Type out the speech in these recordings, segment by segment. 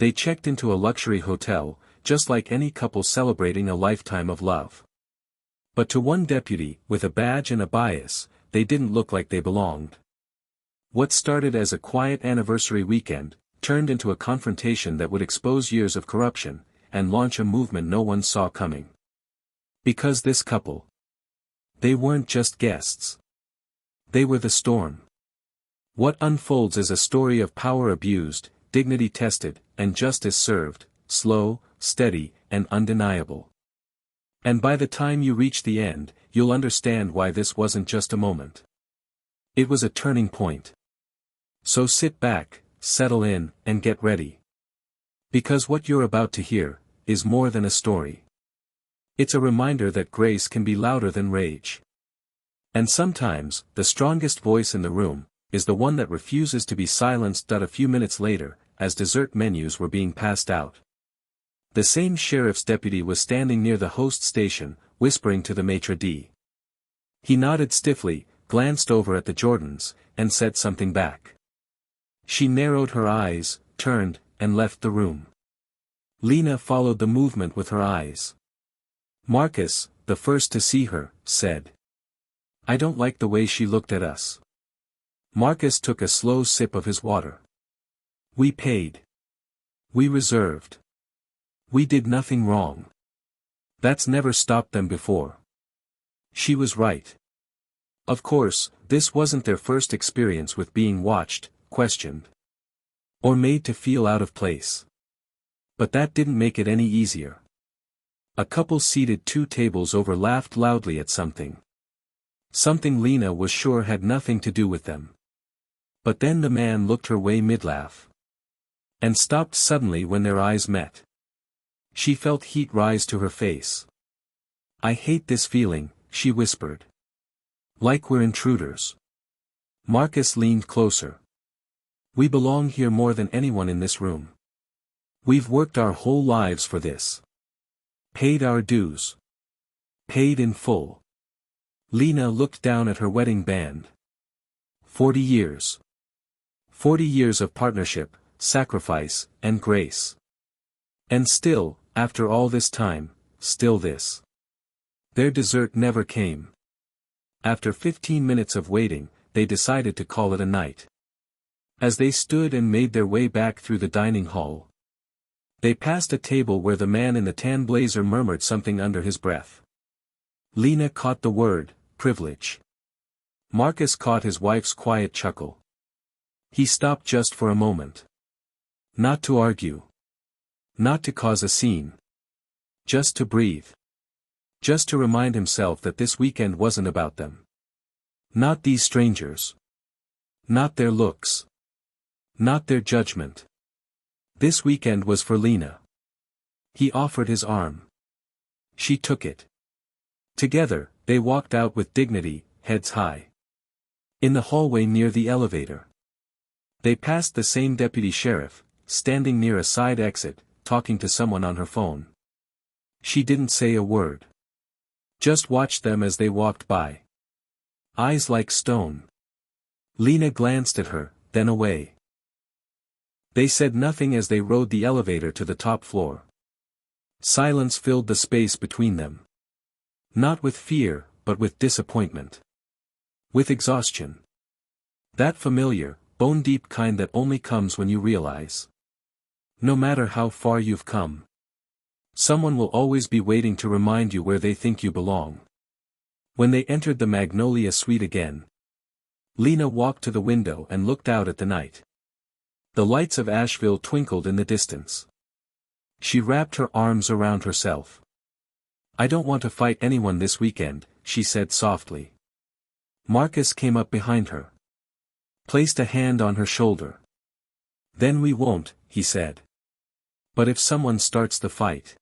They checked into a luxury hotel, just like any couple celebrating a lifetime of love. But to one deputy, with a badge and a bias, they didn't look like they belonged. What started as a quiet anniversary weekend, turned into a confrontation that would expose years of corruption, and launch a movement no one saw coming. Because this couple, they weren't just guests. They were the storm. What unfolds is a story of power abused, dignity tested, and justice served, slow, steady, and undeniable. And by the time you reach the end, you'll understand why this wasn't just a moment. It was a turning point. So sit back, settle in, and get ready. Because what you're about to hear is more than a story. It's a reminder that grace can be louder than rage. And sometimes, the strongest voice in the room is the one that refuses to be silenced. A few minutes later, as dessert menus were being passed out, the same sheriff's deputy was standing near the host station, whispering to the maitre d'. He nodded stiffly, glanced over at the Jordans, and said something back. She narrowed her eyes, turned, and left the room. Lena followed the movement with her eyes. Marcus, the first to see her, said, "I don't like the way she looked at us." Marcus took a slow sip of his water. "We paid. We reserved. We did nothing wrong. That's never stopped them before." She was right. Of course, this wasn't their first experience with being watched, questioned, or made to feel out of place. But that didn't make it any easier. A couple seated 2 tables over laughed loudly at something. Something Lena was sure had nothing to do with them. But then the man looked her way mid-laugh. And stopped suddenly when their eyes met. She felt heat rise to her face. "I hate this feeling," she whispered. "Like we're intruders." Marcus leaned closer. "We belong here more than anyone in this room. We've worked our whole lives for this. Paid our dues. Paid in full." Lena looked down at her wedding band. 40 years. 40 years of partnership, sacrifice, and grace. And still, after all this time, still this. Their dessert never came. After 15 minutes of waiting, they decided to call it a night. As they stood and made their way back through the dining hall, they passed a table where the man in the tan blazer murmured something under his breath. Lena caught the word, privilege. Marcus caught his wife's quiet chuckle. He stopped just for a moment. Not to argue. Not to cause a scene. Just to breathe. Just to remind himself that this weekend wasn't about them. Not these strangers. Not their looks. Not their judgment. This weekend was for Lena. He offered his arm. She took it. Together, they walked out with dignity, heads high. In the hallway near the elevator, they passed the same deputy sheriff, standing near a side exit, talking to someone on her phone. She didn't say a word. Just watched them as they walked by. Eyes like stone. Lena glanced at her, then away. They said nothing as they rode the elevator to the top floor. Silence filled the space between them. Not with fear, but with disappointment. With exhaustion. That familiar, bone-deep kind that only comes when you realize. No matter how far you've come, someone will always be waiting to remind you where they think you belong. When they entered the Magnolia Suite again, Lena walked to the window and looked out at the night. The lights of Asheville twinkled in the distance. She wrapped her arms around herself. "I don't want to fight anyone this weekend," she said softly. Marcus came up behind her. Placed a hand on her shoulder. "Then we won't," he said. "But if someone starts the fight."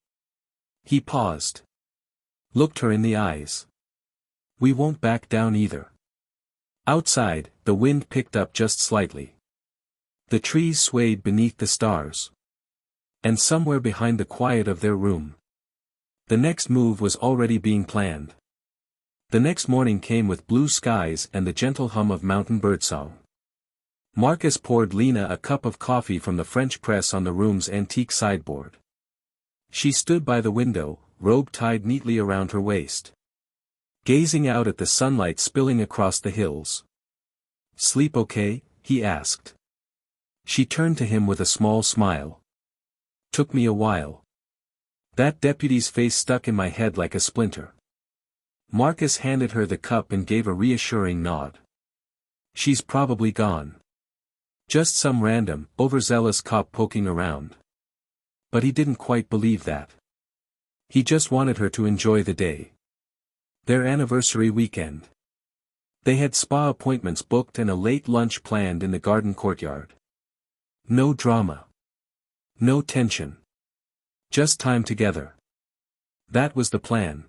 He paused. Looked her in the eyes. "We won't back down either." Outside, the wind picked up just slightly. The trees swayed beneath the stars. And somewhere behind the quiet of their room, the next move was already being planned. The next morning came with blue skies and the gentle hum of mountain birdsong. Marcus poured Lena a cup of coffee from the French press on the room's antique sideboard. She stood by the window, robe tied neatly around her waist, gazing out at the sunlight spilling across the hills. "Sleep okay?" he asked. She turned to him with a small smile. "Took me a while. That deputy's face stuck in my head like a splinter." Marcus handed her the cup and gave a reassuring nod. "She's probably gone. Just some random, overzealous cop poking around." But he didn't quite believe that. He just wanted her to enjoy the day. Their anniversary weekend. They had spa appointments booked and a late lunch planned in the garden courtyard. No drama. No tension. Just time together. That was the plan.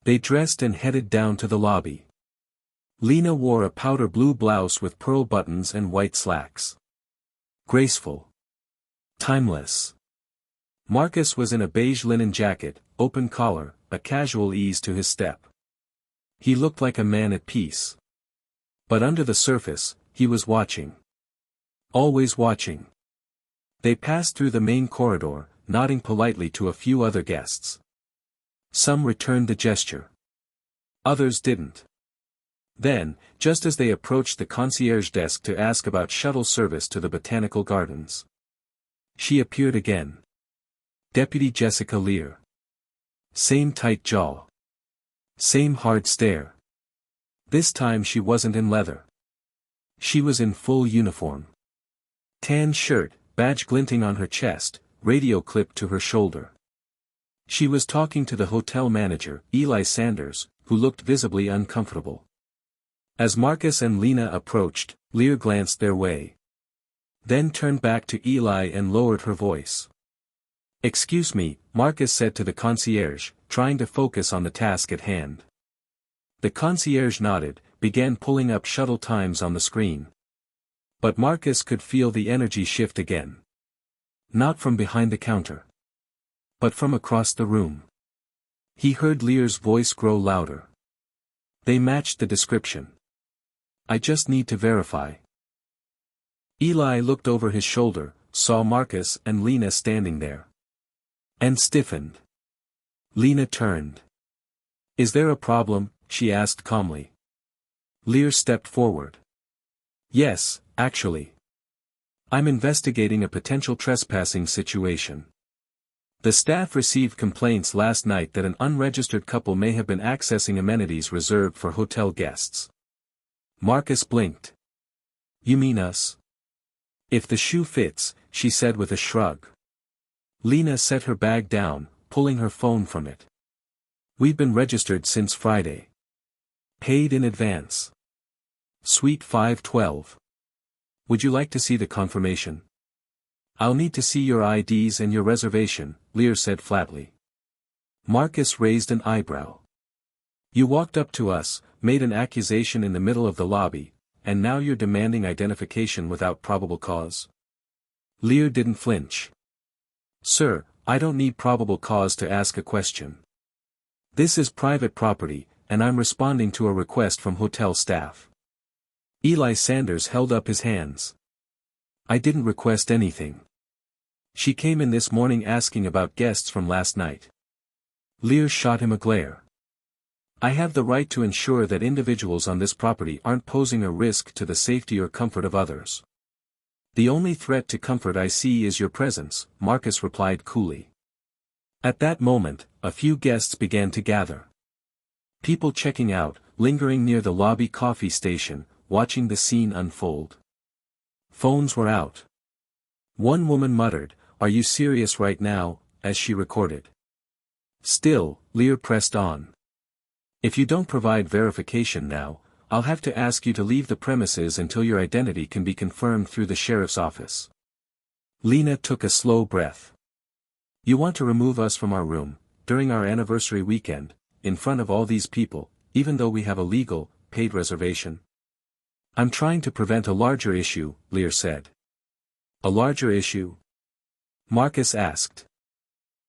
They dressed and headed down to the lobby. Lena wore a powder blue blouse with pearl buttons and white slacks. Graceful. Timeless. Marcus was in a beige linen jacket, open collar, a casual ease to his step. He looked like a man at peace. But under the surface, he was watching. Always watching. They passed through the main corridor, nodding politely to a few other guests. Some returned the gesture. Others didn't. Then, just as they approached the concierge desk to ask about shuttle service to the botanical gardens, she appeared again. Deputy Jessica Lear. Same tight jaw. Same hard stare. This time she wasn't in leather. She was in full uniform. Tan shirt, badge glinting on her chest, radio clipped to her shoulder. She was talking to the hotel manager, Eli Sanders, who looked visibly uncomfortable. As Marcus and Lena approached, Lear glanced their way. Then turned back to Eli and lowered her voice. "Excuse me," Marcus said to the concierge, trying to focus on the task at hand. The concierge nodded, began pulling up shuttle times on the screen. But Marcus could feel the energy shift again. Not from behind the counter, but from across the room. He heard Lear's voice grow louder. They matched the description. "I just need to verify." Eli looked over his shoulder, saw Marcus and Lena standing there. And stiffened. Lena turned. "Is there a problem?" she asked calmly. Lear stepped forward. "Yes, actually. I'm investigating a potential trespassing situation. The staff received complaints last night that an unregistered couple may have been accessing amenities reserved for hotel guests." Marcus blinked. "You mean us?" "If the shoe fits," she said with a shrug. Lena set her bag down, pulling her phone from it. "We've been registered since Friday. Paid in advance. Suite 512. Would you like to see the confirmation?" "I'll need to see your IDs and your reservation," Lear said flatly. Marcus raised an eyebrow. "You walked up to us, made an accusation in the middle of the lobby, and now you're demanding identification without probable cause?" Lear didn't flinch. "Sir, I don't need probable cause to ask a question. This is private property, and I'm responding to a request from hotel staff." Eli Sanders held up his hands. "I didn't request anything. She came in this morning asking about guests from last night." Lear shot him a glare. "I have the right to ensure that individuals on this property aren't posing a risk to the safety or comfort of others. The only threat to comfort I see is your presence," Marcus replied coolly. At that moment, a few guests began to gather. People checking out, lingering near the lobby coffee station, watching the scene unfold. Phones were out. One woman muttered, "Are you serious right now?" as she recorded. Still, Lear pressed on. "If you don't provide verification now, I'll have to ask you to leave the premises until your identity can be confirmed through the sheriff's office." Lena took a slow breath. "You want to remove us from our room, during our anniversary weekend, in front of all these people, even though we have a legal, paid reservation?" "I'm trying to prevent a larger issue," Lear said. "A larger issue?" Marcus asked.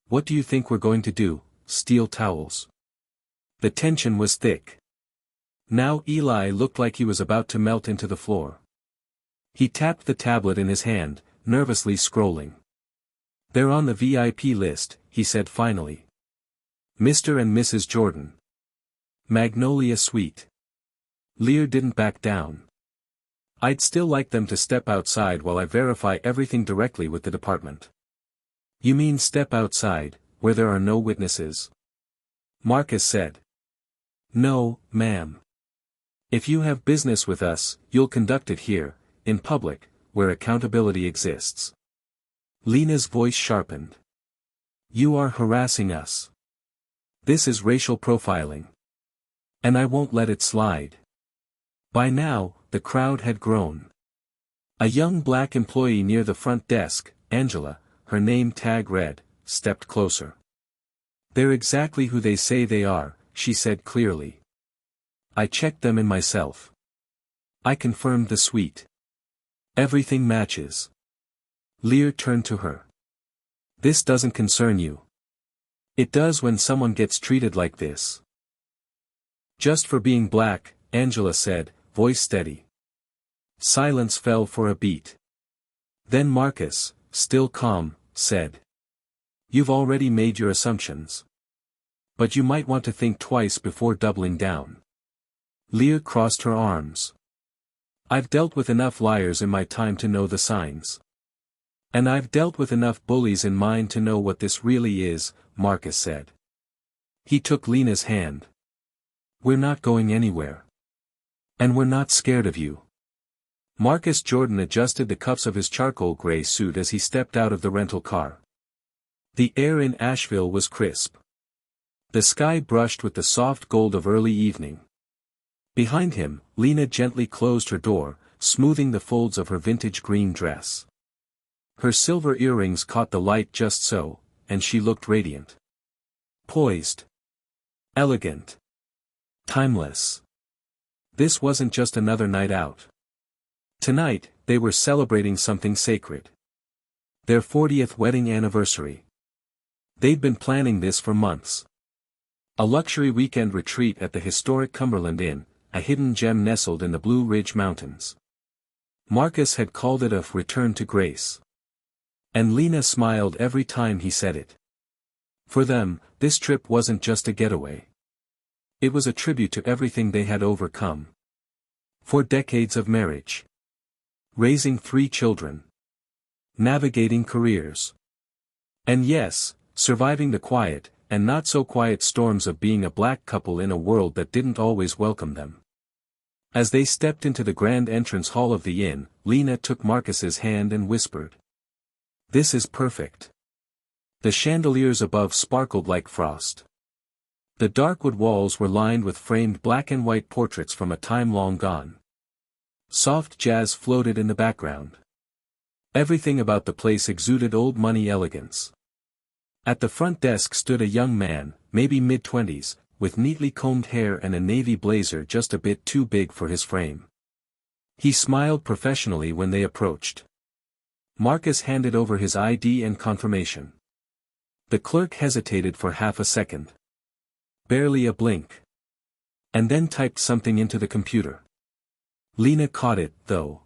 "What do you think we're going to do, steal towels?" The tension was thick. Now Eli looked like he was about to melt into the floor. He tapped the tablet in his hand, nervously scrolling. "They're on the VIP list," he said finally. "Mr. and Mrs. Jordan. Magnolia Suite." Lear didn't back down. "I'd still like them to step outside while I verify everything directly with the department." "You mean step outside, where there are no witnesses?" Marcus said. "No, ma'am. If you have business with us, you'll conduct it here, in public, where accountability exists." Lena's voice sharpened. "You are harassing us. This is racial profiling. And I won't let it slide." By now, the crowd had grown. A young black employee near the front desk, Angela, her name tag read, stepped closer. "They're exactly who they say they are," she said clearly. "I checked them in myself. I confirmed the suite. Everything matches." Lear turned to her. "This doesn't concern you." "It does when someone gets treated like this." "Just for being black," Angela said, voice steady. Silence fell for a beat. Then Marcus, still calm, said. "You've already made your assumptions. But you might want to think twice before doubling down." Lear crossed her arms. "I've dealt with enough liars in my time to know the signs. And I've dealt with enough bullies in mine to know what this really is," Marcus said. He took Lena's hand. "We're not going anywhere. And we're not scared of you." Marcus Jordan adjusted the cuffs of his charcoal gray suit as he stepped out of the rental car. The air in Asheville was crisp. The sky brushed with the soft gold of early evening. Behind him, Lena gently closed her door, smoothing the folds of her vintage green dress. Her silver earrings caught the light just so, and she looked radiant. Poised. Elegant. Timeless. This wasn't just another night out. Tonight, they were celebrating something sacred. Their 40th wedding anniversary. They'd been planning this for months. A luxury weekend retreat at the historic Cumberland Inn, a hidden gem nestled in the Blue Ridge Mountains. Marcus had called it a return to grace. And Lena smiled every time he said it. For them, this trip wasn't just a getaway. It was a tribute to everything they had overcome. 4 decades of marriage. Raising 3 children. Navigating careers. And yes, surviving the quiet, and not so quiet storms of being a black couple in a world that didn't always welcome them. As they stepped into the grand entrance hall of the inn, Lena took Marcus's hand and whispered. "This is perfect." The chandeliers above sparkled like frost. The dark wood walls were lined with framed black and white portraits from a time long gone. Soft jazz floated in the background. Everything about the place exuded old money elegance. At the front desk stood a young man, maybe mid-20s, with neatly combed hair and a navy blazer just a bit too big for his frame. He smiled professionally when they approached. Marcus handed over his ID and confirmation. The clerk hesitated for half a second. Barely a blink. And then typed something into the computer. Lena caught it, though.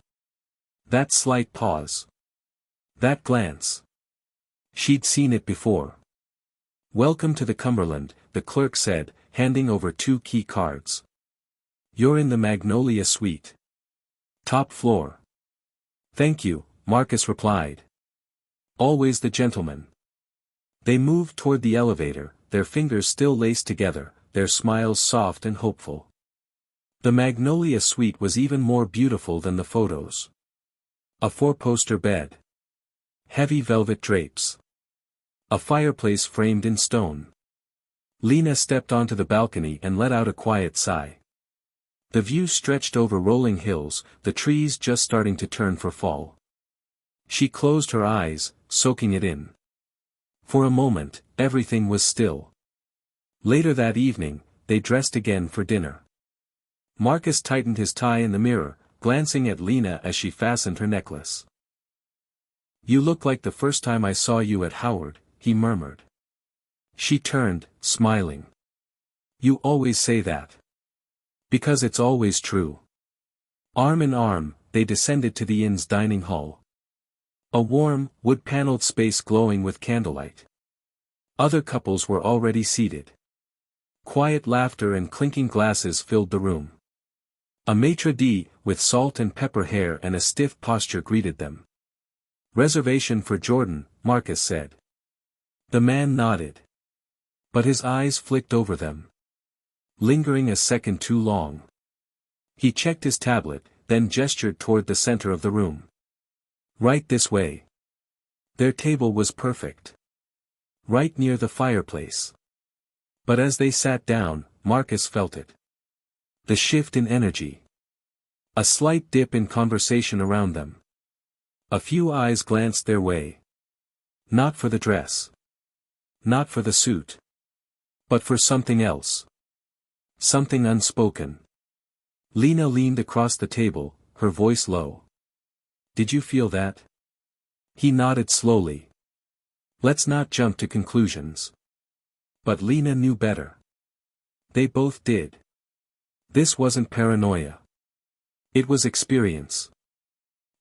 That slight pause. That glance. She'd seen it before. "Welcome to the Cumberland," the clerk said, handing over 2 key cards. "You're in the Magnolia Suite. Top floor." "Thank you," Marcus replied. "Always the gentleman." They moved toward the elevator, their fingers still laced together, their smiles soft and hopeful. The Magnolia Suite was even more beautiful than the photos. A 4-poster bed. Heavy velvet drapes. A fireplace framed in stone. Lena stepped onto the balcony and let out a quiet sigh. The view stretched over rolling hills, the trees just starting to turn for fall. She closed her eyes, soaking it in. For a moment, everything was still. Later that evening, they dressed again for dinner. Marcus tightened his tie in the mirror, glancing at Lena as she fastened her necklace. "You look like the first time I saw you at Howard," he murmured. She turned, smiling. "You always say that. Because it's always true." Arm in arm, they descended to the inn's dining hall. A warm, wood-paneled space glowing with candlelight. Other couples were already seated. Quiet laughter and clinking glasses filled the room. A maitre d', with salt and pepper hair and a stiff posture greeted them. "Reservation for Jordan," Marcus said. The man nodded. But his eyes flicked over them. Lingering a second too long. He checked his tablet, then gestured toward the center of the room. "Right this way." Their table was perfect. Right near the fireplace. But as they sat down, Marcus felt it. The shift in energy. A slight dip in conversation around them. A few eyes glanced their way. Not for the dress. Not for the suit. But for something else. Something unspoken. Lena leaned across the table, her voice low. "Did you feel that?" He nodded slowly. "Let's not jump to conclusions." But Lena knew better. They both did. This wasn't paranoia. It was experience.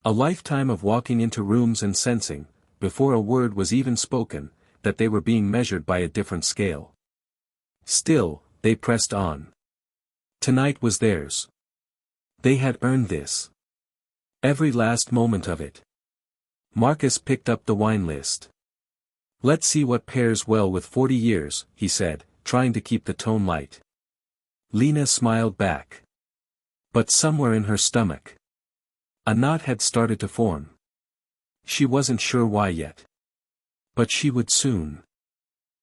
A lifetime of walking into rooms and sensing, before a word was even spoken, that they were being measured by a different scale. Still, they pressed on. Tonight was theirs. They had earned this. Every last moment of it. Marcus picked up the wine list. "Let's see what pairs well with 40 years, he said, trying to keep the tone light. Lena smiled back. But somewhere in her stomach, a knot had started to form. She wasn't sure why yet. But she would soon.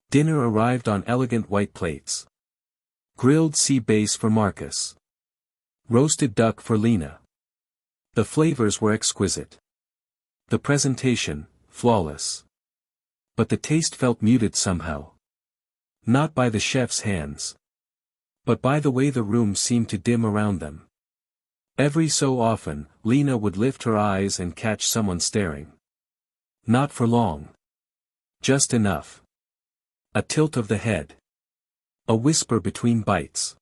Dinner arrived on elegant white plates. Grilled sea bass for Marcus. Roasted duck for Lena. The flavors were exquisite. The presentation, flawless. But the taste felt muted somehow. Not by the chef's hands. But by the way the room seemed to dim around them. Every so often, Lena would lift her eyes and catch someone staring. Not for long. Just enough. A tilt of the head. A whisper between bites.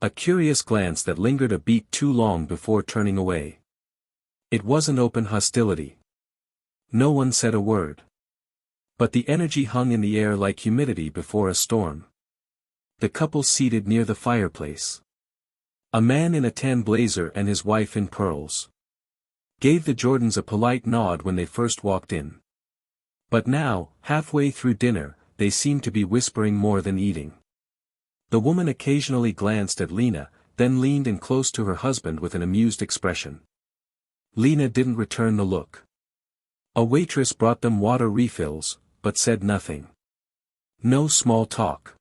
A curious glance that lingered a beat too long before turning away. It wasn't open hostility. No one said a word. But the energy hung in the air like humidity before a storm. The couple seated near the fireplace. A man in a tan blazer and his wife in pearls. Gave the Jordans a polite nod when they first walked in. But now, halfway through dinner, they seemed to be whispering more than eating. The woman occasionally glanced at Lena, then leaned in close to her husband with an amused expression. Lena didn't return the look. A waitress brought them water refills, but said nothing. No small talk.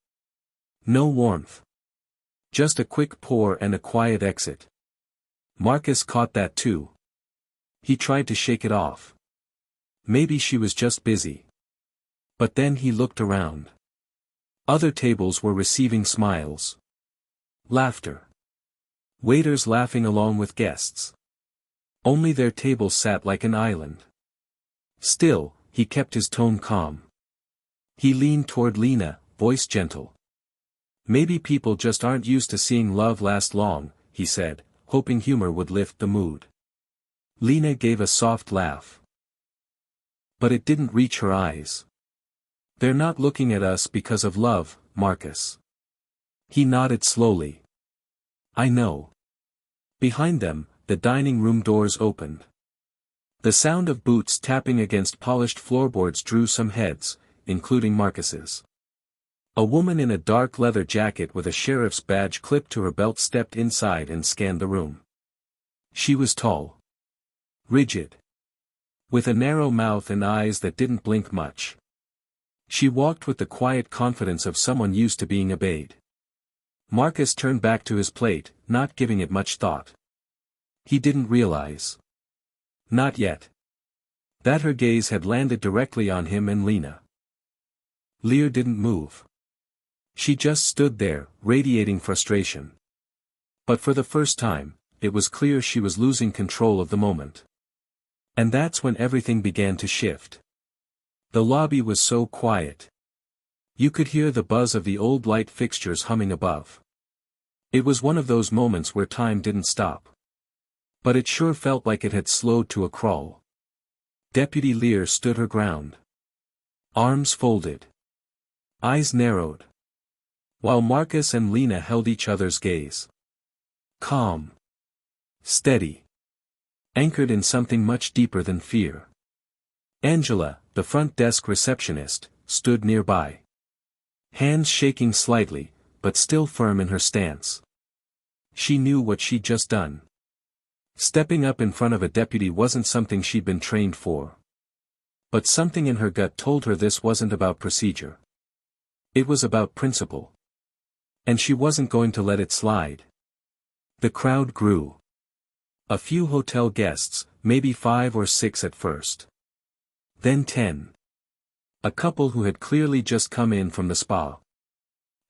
No warmth. Just a quick pour and a quiet exit. Marcus caught that too. He tried to shake it off. Maybe she was just busy. But then he looked around. Other tables were receiving smiles. Laughter. Waiters laughing along with guests. Only their table sat like an island. Still, he kept his tone calm. He leaned toward Lena, voice gentle. "Maybe people just aren't used to seeing love last long," he said, hoping humor would lift the mood. Lena gave a soft laugh. But it didn't reach her eyes. "They're not looking at us because of love, Marcus." He nodded slowly. "I know." Behind them, the dining room doors opened. The sound of boots tapping against polished floorboards drew some heads, including Marcus's. A woman in a dark leather jacket with a sheriff's badge clipped to her belt stepped inside and scanned the room. She was tall. Rigid. With a narrow mouth and eyes that didn't blink much. She walked with the quiet confidence of someone used to being obeyed. Marcus turned back to his plate, not giving it much thought. He didn't realize. Not yet. That her gaze had landed directly on him and Lena. Lear didn't move. She just stood there, radiating frustration. But for the first time, it was clear she was losing control of the moment. And that's when everything began to shift. The lobby was so quiet. You could hear the buzz of the old light fixtures humming above. It was one of those moments where time didn't stop. But it sure felt like it had slowed to a crawl. Deputy Lear stood her ground. Arms folded. Eyes narrowed. While Marcus and Lena held each other's gaze. Calm. Steady. Anchored in something much deeper than fear. Angela, the front desk receptionist, stood nearby. Hands shaking slightly, but still firm in her stance. She knew what she'd just done. Stepping up in front of a deputy wasn't something she'd been trained for. But something in her gut told her this wasn't about procedure. It was about principle. And she wasn't going to let it slide. The crowd grew. A few hotel guests, maybe 5 or 6 at first. Then 10. A couple who had clearly just come in from the spa.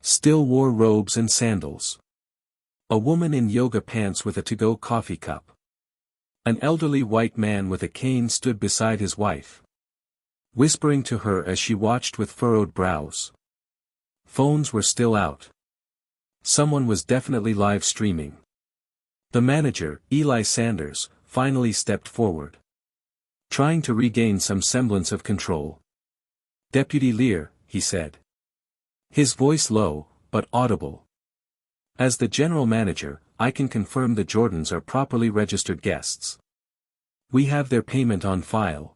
Still wore robes and sandals. A woman in yoga pants with a to-go coffee cup. An elderly white man with a cane stood beside his wife, whispering to her as she watched with furrowed brows. Phones were still out. Someone was definitely live streaming. The manager, Eli Sanders, finally stepped forward, trying to regain some semblance of control. "Deputy Lear," he said. His voice low, but audible. "As the general manager, I can confirm the Jordans are properly registered guests. We have their payment on file.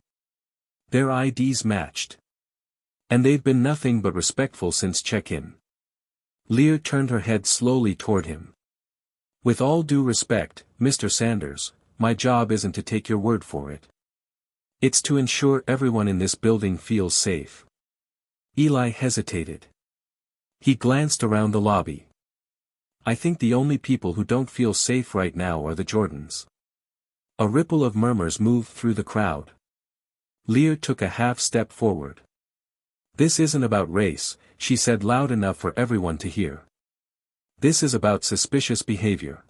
Their IDs matched. And they've been nothing but respectful since check-in." Lear turned her head slowly toward him. "With all due respect, Mr. Sanders, my job isn't to take your word for it. It's to ensure everyone in this building feels safe." Eli hesitated. He glanced around the lobby. "I think the only people who don't feel safe right now are the Jordans." A ripple of murmurs moved through the crowd. Lear took a half step forward. "This isn't about race," she said loud enough for everyone to hear. "This is about suspicious behavior.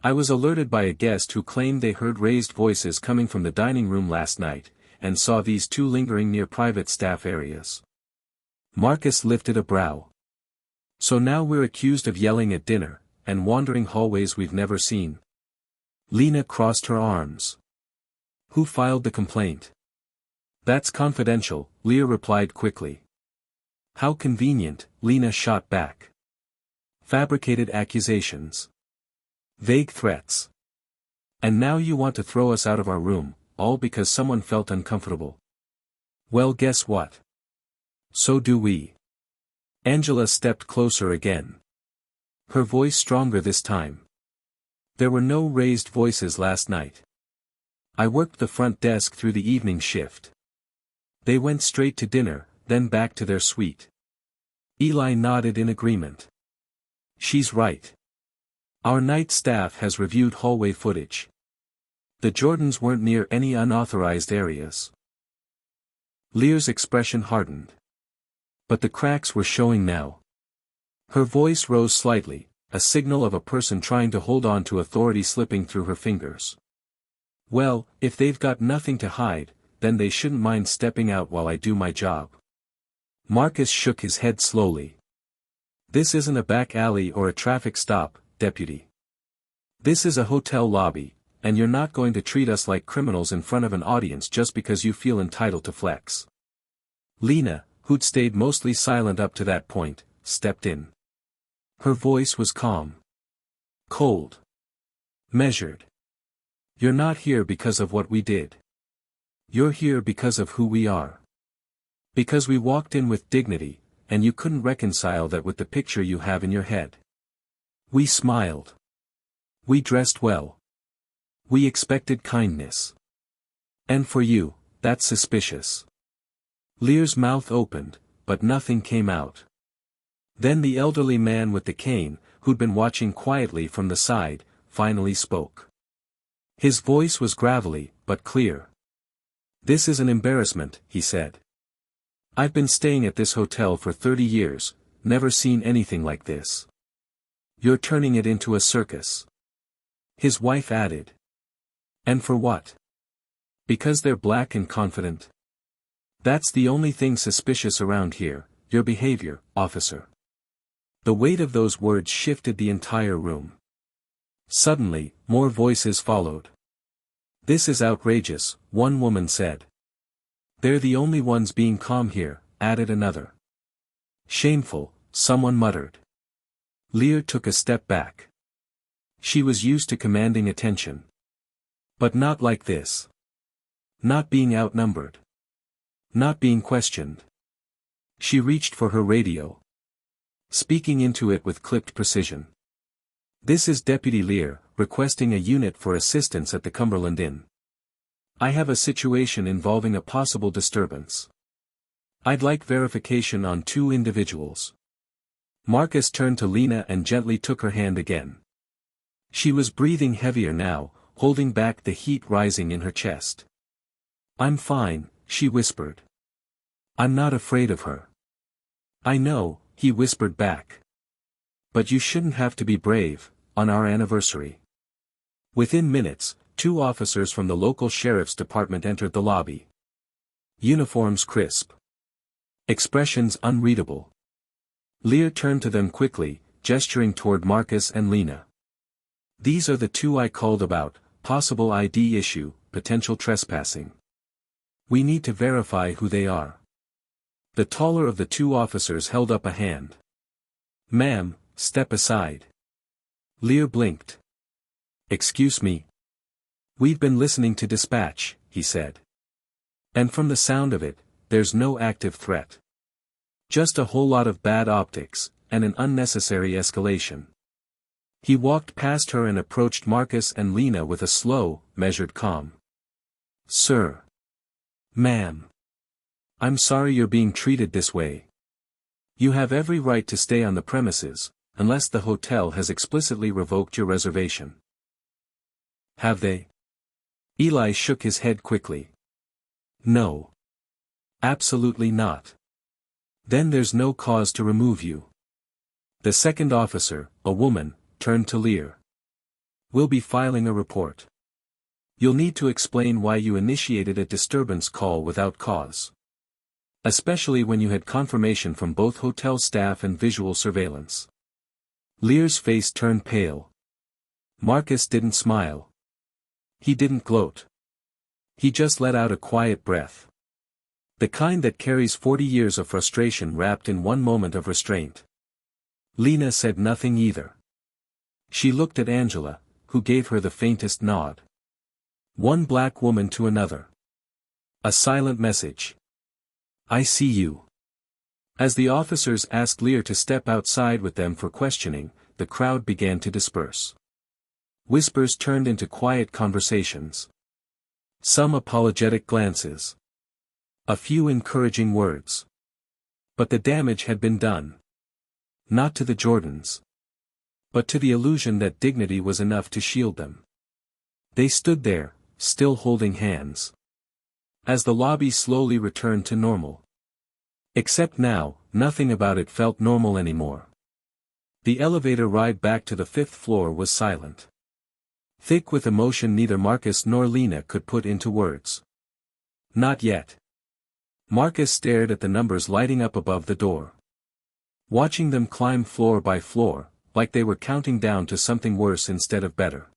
I was alerted by a guest who claimed they heard raised voices coming from the dining room last night, and saw these two lingering near private staff areas." Marcus lifted a brow. "So now we're accused of yelling at dinner, and wandering hallways we've never seen." Lena crossed her arms. "Who filed the complaint?" "That's confidential," Lear replied quickly. "How convenient," Lena shot back. "Fabricated accusations. Vague threats. And now you want to throw us out of our room, all because someone felt uncomfortable. Well, guess what? So do we." Angela stepped closer again. Her voice stronger this time. "There were no raised voices last night. I worked the front desk through the evening shift. They went straight to dinner, then back to their suite." Eli nodded in agreement. "She's right. Our night staff has reviewed hallway footage. The Jordans weren't near any unauthorized areas." Lear's expression hardened. But the cracks were showing now. Her voice rose slightly, a signal of a person trying to hold on to authority slipping through her fingers. "Well, if they've got nothing to hide, then they shouldn't mind stepping out while I do my job." Marcus shook his head slowly. "This isn't a back alley or a traffic stop, Deputy. This is a hotel lobby, and you're not going to treat us like criminals in front of an audience just because you feel entitled to flex." Lena, who'd stayed mostly silent up to that point, stepped in. Her voice was calm. Cold. Measured. "You're not here because of what we did. You're here because of who we are. Because we walked in with dignity, and you couldn't reconcile that with the picture you have in your head. We smiled. We dressed well. We expected kindness. And for you, that's suspicious." Lear's mouth opened, but nothing came out. Then the elderly man with the cane, who'd been watching quietly from the side, finally spoke. His voice was gravelly, but clear. "This is an embarrassment," he said. "I've been staying at this hotel for 30 years, never seen anything like this. You're turning it into a circus." His wife added. "And for what? Because they're black and confident? That's the only thing suspicious around here, your behavior, officer." The weight of those words shifted the entire room. Suddenly, more voices followed. "This is outrageous," one woman said. "They're the only ones being calm here," added another. "Shameful," someone muttered. Lear took a step back. She was used to commanding attention. But not like this. Not being outnumbered. Not being questioned. She reached for her radio. Speaking into it with clipped precision. "This is Deputy Lear, requesting a unit for assistance at the Cumberland Inn. I have a situation involving a possible disturbance. I'd like verification on 2 individuals." Marcus turned to Lena and gently took her hand again. She was breathing heavier now, holding back the heat rising in her chest. "I'm fine," she whispered. "I'm not afraid of her." "I know," he whispered back. "But you shouldn't have to be brave, on our anniversary." Within minutes, 2 officers from the local sheriff's department entered the lobby. Uniforms crisp. Expressions unreadable. Lear turned to them quickly, gesturing toward Marcus and Lena. "These are the 2 I called about, possible ID issue, potential trespassing. We need to verify who they are." The taller of the 2 officers held up a hand. "Ma'am, step aside." Lear blinked. "Excuse me." "We've been listening to dispatch," he said. "And from the sound of it, there's no active threat. Just a whole lot of bad optics, and an unnecessary escalation." He walked past her and approached Marcus and Lena with a slow, measured calm. "Sir. Ma'am. I'm sorry you're being treated this way. You have every right to stay on the premises, unless the hotel has explicitly revoked your reservation." "Have they?" Eli shook his head quickly. "No. Absolutely not." "Then there's no cause to remove you." The second officer, a woman, turned to Lear. "We'll be filing a report. You'll need to explain why you initiated a disturbance call without cause. Especially when you had confirmation from both hotel staff and visual surveillance." Lear's face turned pale. Marcus didn't smile. He didn't gloat. He just let out a quiet breath. The kind that carries 40 years of frustration wrapped in one moment of restraint. Lena said nothing either. She looked at Angela, who gave her the faintest nod. One black woman to another. A silent message. "I see you." As the officers asked Lear to step outside with them for questioning, the crowd began to disperse. Whispers turned into quiet conversations. Some apologetic glances. A few encouraging words. But the damage had been done. Not to the Jordans. But to the illusion that dignity was enough to shield them. They stood there, still holding hands. As the lobby slowly returned to normal. Except now, nothing about it felt normal anymore. The elevator ride back to the 5th floor was silent. Thick with emotion neither Marcus nor Lena could put into words. Not yet. Marcus stared at the numbers lighting up above the door. Watching them climb floor by floor, like they were counting down to something worse instead of better.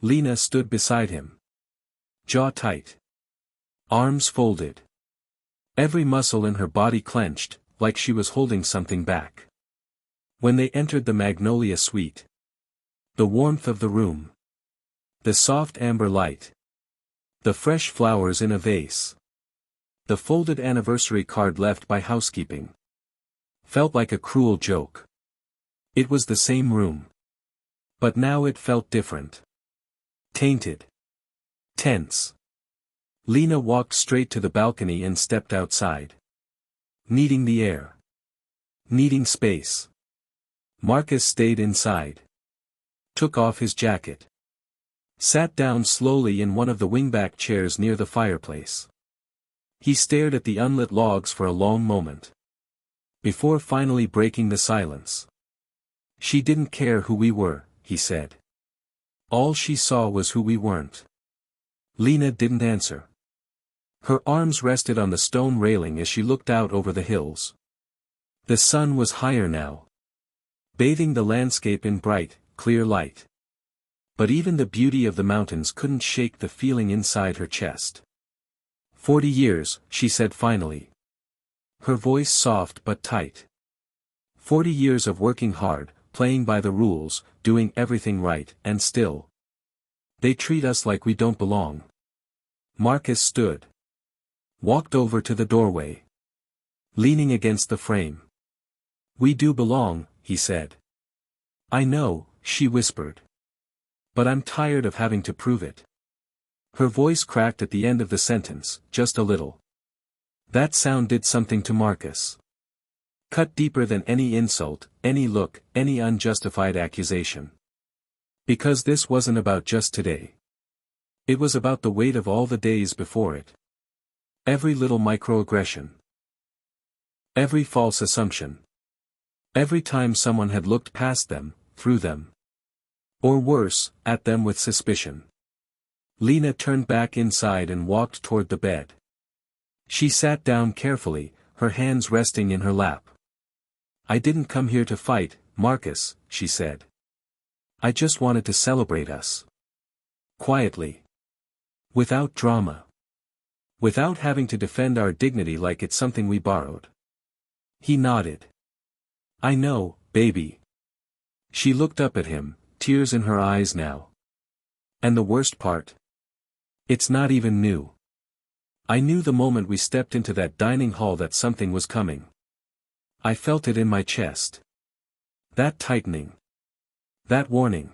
Lena stood beside him. Jaw tight. Arms folded. Every muscle in her body clenched, like she was holding something back. When they entered the Magnolia Suite. The warmth of the room. The soft amber light. The fresh flowers in a vase. The folded anniversary card left by housekeeping. Felt like a cruel joke. It was the same room. But now it felt different. Tainted. Tense. Lena walked straight to the balcony and stepped outside. Needing the air. Needing space. Marcus stayed inside. Took off his jacket. Sat down slowly in one of the wingback chairs near the fireplace. He stared at the unlit logs for a long moment. Before finally breaking the silence. "She didn't care who we were," he said. "All she saw was who we weren't." Lena didn't answer. Her arms rested on the stone railing as she looked out over the hills. The sun was higher now. Bathing the landscape in bright, clear light. But even the beauty of the mountains couldn't shake the feeling inside her chest. 40 years, she said finally. Her voice soft but tight. 40 years of working hard, playing by the rules, doing everything right, and still. They treat us like we don't belong. Marcus stood. Walked over to the doorway. Leaning against the frame. We do belong, he said. I know, she whispered. But I'm tired of having to prove it. Her voice cracked at the end of the sentence, just a little. That sound did something to Marcus. Cut deeper than any insult, any look, any unjustified accusation. Because this wasn't about just today. It was about the weight of all the days before it. Every little microaggression. Every false assumption. Every time someone had looked past them, through them. Or worse, at them with suspicion. Lena turned back inside and walked toward the bed. She sat down carefully, her hands resting in her lap. I didn't come here to fight, Marcus, she said. I just wanted to celebrate us. Quietly. Without drama. Without having to defend our dignity like it's something we borrowed. He nodded. I know, baby. She looked up at him, tears in her eyes now. And the worst part? It's not even new. I knew the moment we stepped into that dining hall that something was coming. I felt it in my chest. That tightening. That warning.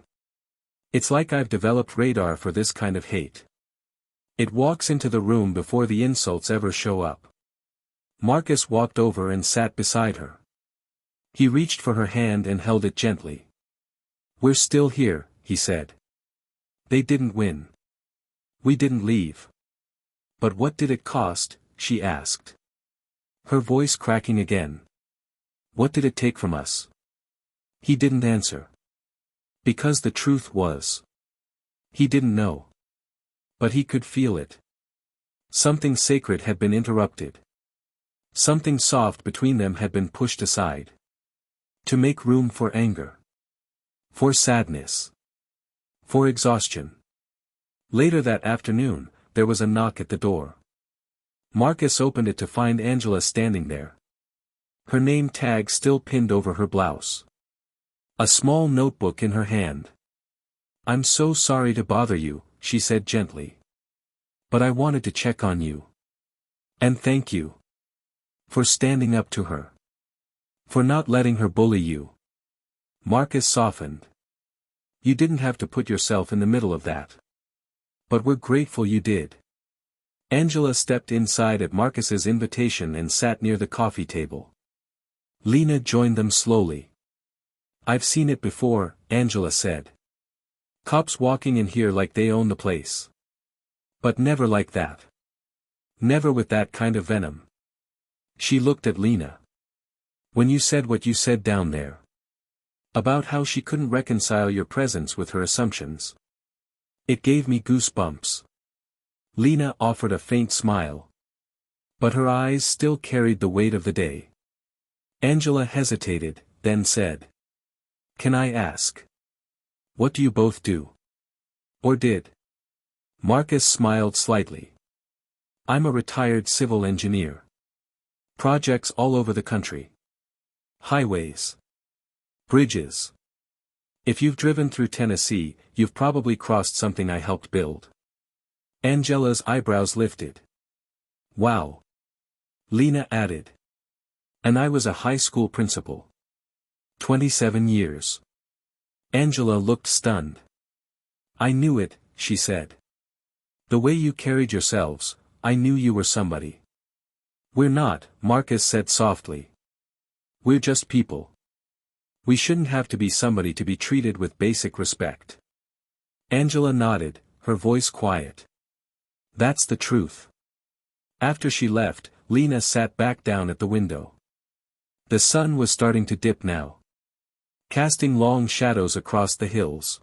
It's like I've developed radar for this kind of hate. It walks into the room before the insults ever show up. Marcus walked over and sat beside her. He reached for her hand and held it gently. We're still here, he said. They didn't win. We didn't leave. But what did it cost, she asked. Her voice cracking again. What did it take from us? He didn't answer. Because the truth was. He didn't know. But he could feel it. Something sacred had been interrupted. Something soft between them had been pushed aside. To make room for anger. For sadness. For exhaustion. Later that afternoon, there was a knock at the door. Marcus opened it to find Angela standing there. Her name tag still pinned over her blouse. A small notebook in her hand. I'm so sorry to bother you, she said gently. But I wanted to check on you. And thank you. For standing up to her. For not letting her bully you. Marcus softened. You didn't have to put yourself in the middle of that. But we're grateful you did. Angela stepped inside at Marcus's invitation and sat near the coffee table. Lena joined them slowly. I've seen it before, Angela said. Cops walking in here like they own the place. But never like that. Never with that kind of venom. She looked at Lena. When you said what you said down there. About how she couldn't reconcile your presence with her assumptions. It gave me goosebumps. Lena offered a faint smile. But her eyes still carried the weight of the day. Angela hesitated, then said. Can I ask? What do you both do? Or did? Marcus smiled slightly. I'm a retired civil engineer. Projects all over the country. Highways. Bridges. If you've driven through Tennessee, you've probably crossed something I helped build. Angela's eyebrows lifted. Wow. Lena added. And I was a high school principal. 27 years. Angela looked stunned. I knew it, she said. The way you carried yourselves, I knew you were somebody. We're not, Marcus said softly. We're just people. We shouldn't have to be somebody to be treated with basic respect. Angela nodded, her voice quiet. That's the truth. After she left, Lena sat back down at the window. The sun was starting to dip now. Casting long shadows across the hills.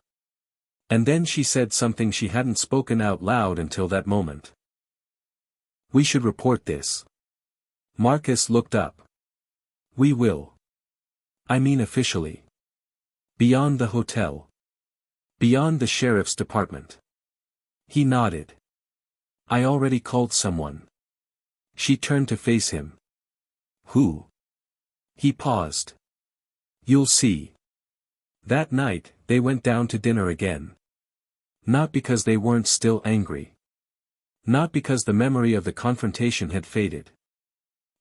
And then she said something she hadn't spoken out loud until that moment. We should report this. Marcus looked up. We will. I mean officially. Beyond the hotel. Beyond the sheriff's department. He nodded. I already called someone. She turned to face him. Who? He paused. You'll see. That night, they went down to dinner again. Not because they weren't still angry. Not because the memory of the confrontation had faded.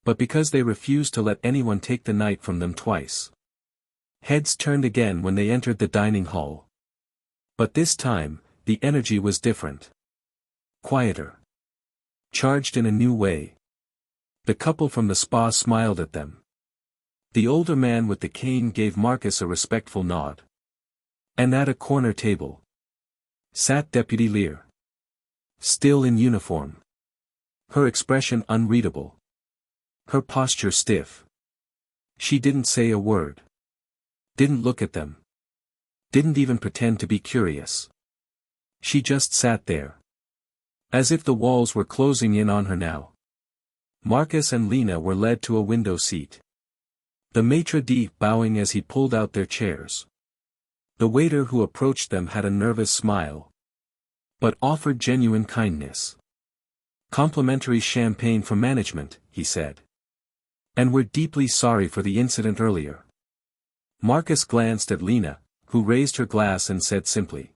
But because they refused to let anyone take the night from them twice. Heads turned again when they entered the dining hall. But this time, the energy was different. Quieter. Charged in a new way. The couple from the spa smiled at them. The older man with the cane gave Marcus a respectful nod. And at a corner table sat Deputy Lear. Still in uniform. Her expression unreadable. Her posture stiff. She didn't say a word. Didn't look at them. Didn't even pretend to be curious. She just sat there. As if the walls were closing in on her now. Marcus and Lena were led to a window seat. The maitre d' bowing as he pulled out their chairs. The waiter who approached them had a nervous smile. But offered genuine kindness. Complimentary champagne from management, he said. And we're deeply sorry for the incident earlier. Marcus glanced at Lena, who raised her glass and said simply.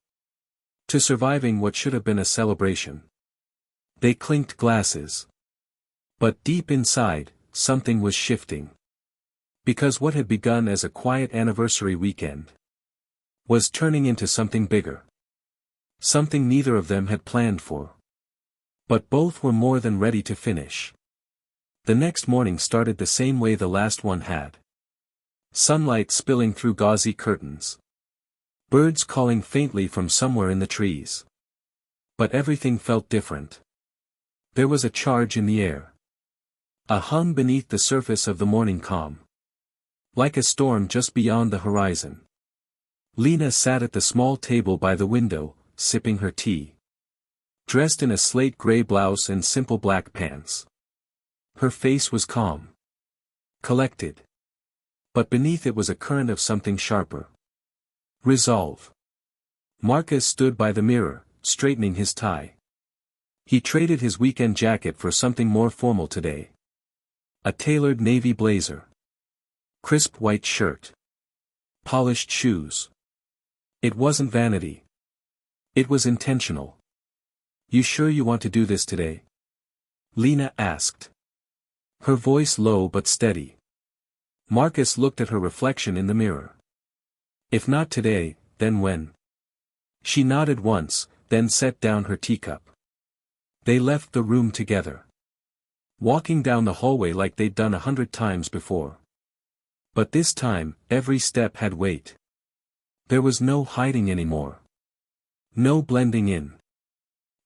To surviving what should have been a celebration. They clinked glasses. But deep inside, something was shifting. Because what had begun as a quiet anniversary weekend was turning into something bigger. Something neither of them had planned for. But both were more than ready to finish. The next morning started the same way the last one had. Sunlight spilling through gauzy curtains. Birds calling faintly from somewhere in the trees. But everything felt different. There was a charge in the air. A hum beneath the surface of the morning calm. Like a storm just beyond the horizon. Lena sat at the small table by the window, sipping her tea. Dressed in a slate gray blouse and simple black pants. Her face was calm. Collected. But beneath it was a current of something sharper. Resolve. Marcus stood by the mirror, straightening his tie. He traded his weekend jacket for something more formal today. A tailored navy blazer. Crisp white shirt. Polished shoes. It wasn't vanity. It was intentional. You sure you want to do this today? Lena asked. Her voice low but steady. Marcus looked at her reflection in the mirror. If not today, then when? She nodded once, then set down her teacup. They left the room together. Walking down the hallway like they'd done 100 times before. But this time, every step had weight. There was no hiding anymore. No blending in.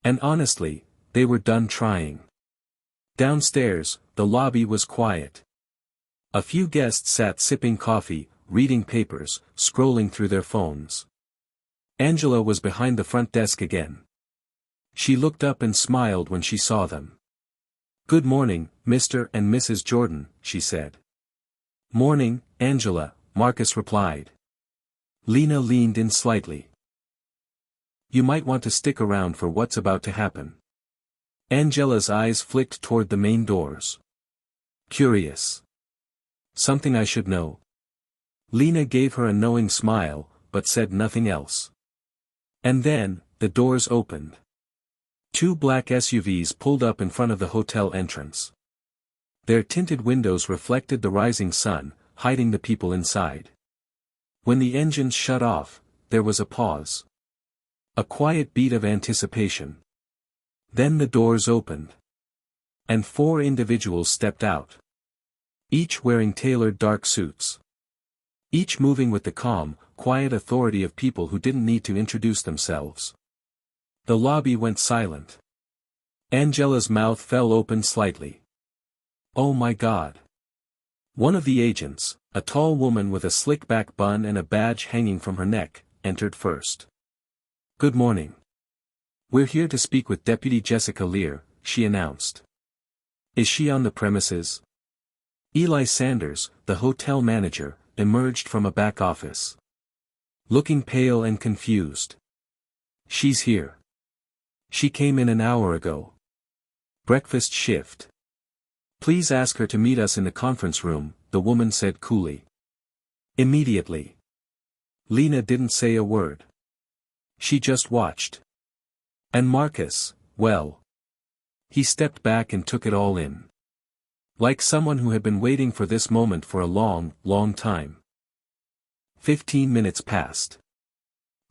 And honestly, they were done trying. Downstairs, the lobby was quiet. A few guests sat sipping coffee, reading papers, scrolling through their phones. Angela was behind the front desk again. She looked up and smiled when she saw them. Good morning, Mr. and Mrs. Jordan, she said. Morning, Angela, Marcus replied. Lena leaned in slightly. You might want to stick around for what's about to happen. Angela's eyes flicked toward the main doors. Curious. Something I should know. Lena gave her a knowing smile, but said nothing else. And then, the doors opened. Two black SUVs pulled up in front of the hotel entrance. Their tinted windows reflected the rising sun, hiding the people inside. When the engines shut off, there was a pause. A quiet beat of anticipation. Then the doors opened. And 4 individuals stepped out. Each wearing tailored dark suits. Each moving with the calm, quiet authority of people who didn't need to introduce themselves. The lobby went silent. Angela's mouth fell open slightly. Oh my God. One of the agents, a tall woman with a slick-back bun and a badge hanging from her neck, entered first. Good morning. We're here to speak with Deputy Jessica Lear, she announced. Is she on the premises? Eli Sanders, the hotel manager, emerged from a back office. Looking pale and confused. She's here. She came in an hour ago. Breakfast shift. Please ask her to meet us in the conference room, the woman said coolly. Immediately. Lena didn't say a word. She just watched. And Marcus, well. He stepped back and took it all in. Like someone who had been waiting for this moment for a long, long time. 15 minutes passed.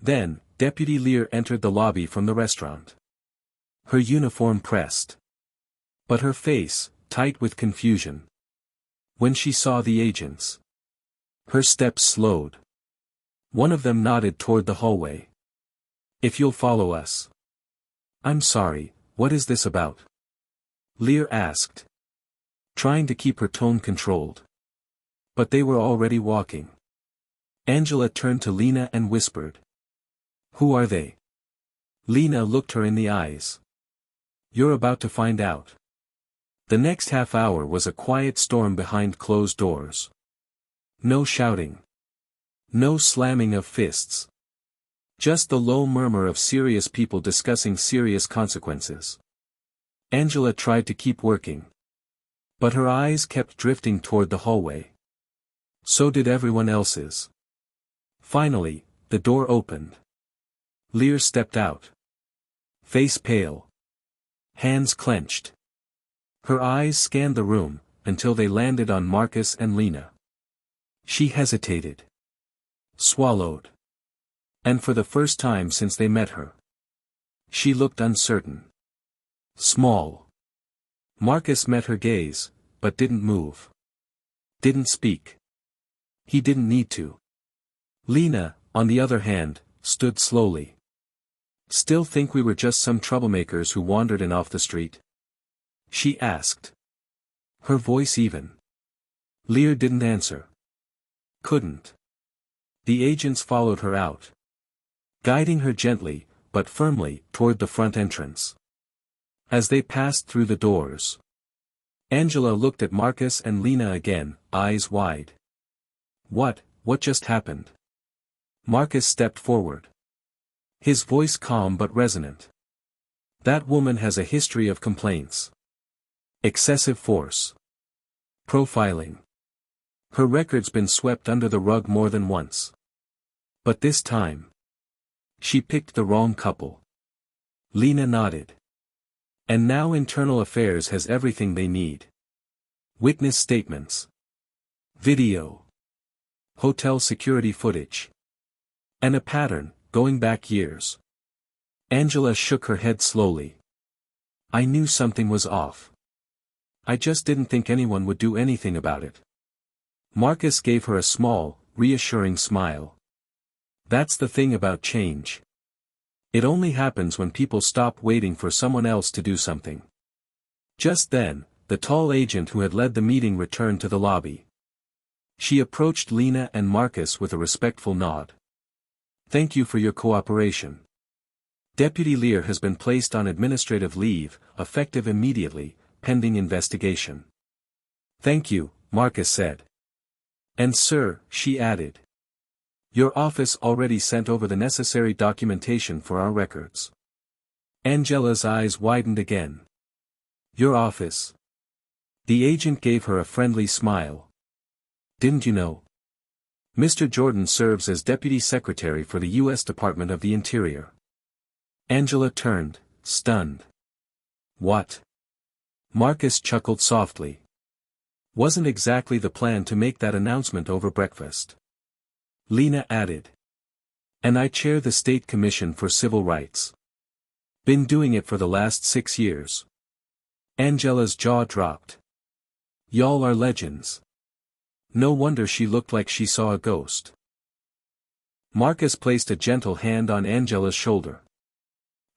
Then, Deputy Lear entered the lobby from the restaurant. Her uniform pressed. But her face, tight with confusion. When she saw the agents. Her steps slowed. One of them nodded toward the hallway. If you'll follow us. I'm sorry, what is this about? Lear asked. Trying to keep her tone controlled. But they were already walking. Angela turned to Lena and whispered. Who are they? Lena looked her in the eyes. You're about to find out. The next half hour was a quiet storm behind closed doors. No shouting. No slamming of fists. Just the low murmur of serious people discussing serious consequences. Angela tried to keep working. But her eyes kept drifting toward the hallway. So did everyone else's. Finally, the door opened. Lear stepped out. Face pale. Hands clenched. Her eyes scanned the room, until they landed on Marcus and Lena. She hesitated. Swallowed. And for the first time since they met her. She looked uncertain. Small. Marcus met her gaze, but didn't move. Didn't speak. He didn't need to. Lena, on the other hand, stood slowly. Still think we were just some troublemakers who wandered in off the street? She asked. Her voice even. Lear didn't answer. Couldn't. The agents followed her out. Guiding her gently, but firmly, toward the front entrance. As they passed through the doors. Angela looked at Marcus and Lena again, eyes wide. What just happened? Marcus stepped forward. His voice calm but resonant. That woman has a history of complaints. Excessive force. Profiling. Her record's been swept under the rug more than once. But this time. She picked the wrong couple. Lena nodded. And now Internal Affairs has everything they need. Witness statements. Video. Hotel security footage. And a pattern, going back years. Angela shook her head slowly. I knew something was off. I just didn't think anyone would do anything about it. Marcus gave her a small, reassuring smile. That's the thing about change. It only happens when people stop waiting for someone else to do something. Just then, the tall agent who had led the meeting returned to the lobby. She approached Lena and Marcus with a respectful nod. Thank you for your cooperation. Deputy Lear has been placed on administrative leave, effective immediately, pending investigation. Thank you, Marcus said. And sir, she added. Your office already sent over the necessary documentation for our records. Angela's eyes widened again. Your office. The agent gave her a friendly smile. Didn't you know? Mr. Jordan serves as Deputy Secretary for the U.S. Department of the Interior. Angela turned, stunned. What? Marcus chuckled softly. Wasn't exactly the plan to make that announcement over breakfast. Lena added. And I chair the State Commission for Civil Rights. Been doing it for the last 6 years. Angela's jaw dropped. Y'all are legends. No wonder she looked like she saw a ghost. Marcus placed a gentle hand on Angela's shoulder.